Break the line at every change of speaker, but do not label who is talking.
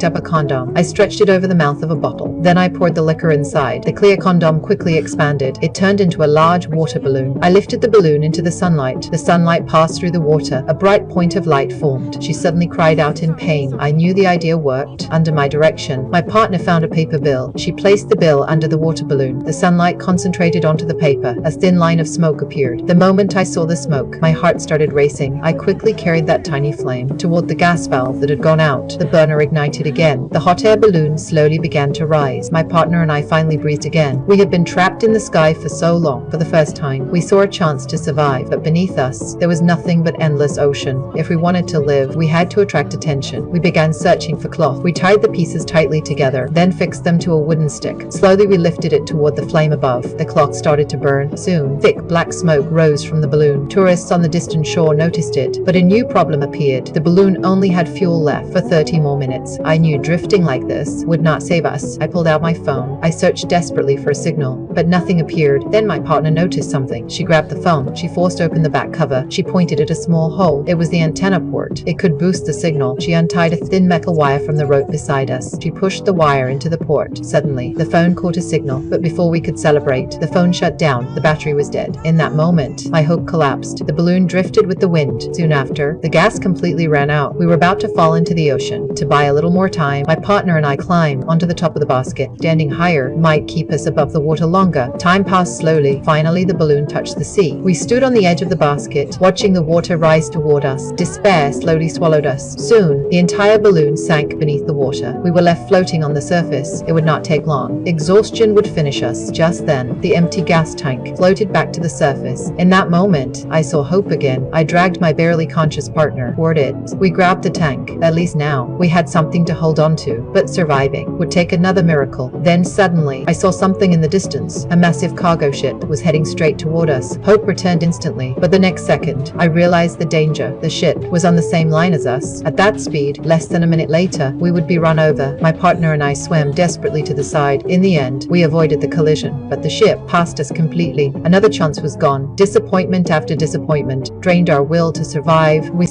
up a condom. I stretched it over the mouth of a bottle. Then I poured the liquor inside. The clear condom quickly expanded. It turned into a large water balloon. I lifted the balloon into the sunlight. The sunlight passed through the water. A bright point of light formed. She suddenly cried out in pain. I knew the idea worked. Under my direction, my partner found a paper bill. She placed the bill under the water balloon. The sunlight concentrated onto the paper. A thin line of smoke appeared. The moment I saw the smoke, my heart started racing. I quickly carried that tiny flame toward the gas valve that had gone out. The burner ignited again. The hot air balloon slowly began to rise. My partner and I finally breathed again. We had been trapped in the sky for so long. For the first time, we saw a chance to survive, but beneath us, there was nothing but endless ocean. If we wanted to live, we had to attract attention. We began searching for cloth. We tied the pieces tightly together, then fixed them to a wooden stick. Slowly we lifted it toward the flame above. The cloth started to burn. Soon, thick black smoke rose from the balloon. Tourists on the distant shore noticed it, but a new problem appeared. The balloon only had fuel left for 30 more minutes. I knew drifting like this would not save us. I pulled out my phone. I searched desperately for a signal, but nothing appeared. Then my partner noticed something. She grabbed the phone. She forced open the back cover. She pointed at a small hole. It was the antenna port. It could boost the signal. She untied a thin metal wire from the rope beside us. She pushed the wire into the port. Suddenly, the phone caught a signal, but before we could celebrate, the phone shut down. The battery was dead. In that moment, my hope collapsed. The balloon drifted with the wind. Soon after, the gas completely ran out. We were about to fall into the ocean. To buy a little more time, my partner and I climbed onto the top of the basket. Standing higher might keep us above the water longer. Time passed slowly. Finally, the balloon touched the sea. We stood on the edge of the basket, watching the water rise toward us. Despair slowly swallowed us. Soon, the entire balloon sank beneath the water. We were left floating on the surface. It would not take long. Exhaustion would finish us. Just then, the empty gas tank floated back to the surface. In that moment, I saw hope again. I dragged my barely conscious partner toward it. We grabbed the tank. At least now, we had something to hold on to. But surviving would take another miracle. Then suddenly, I saw something in the distance. A massive cargo ship was heading straight toward us. Hope returned instantly, but the next second, I realized the danger. The ship was on the same line as us. At that speed, less than a minute later, we would be run over. My partner and I swam desperately to the side. In the end, we avoided the collision, but the ship passed us completely. Another chance was gone. Disappointment after disappointment drained our will to survive. We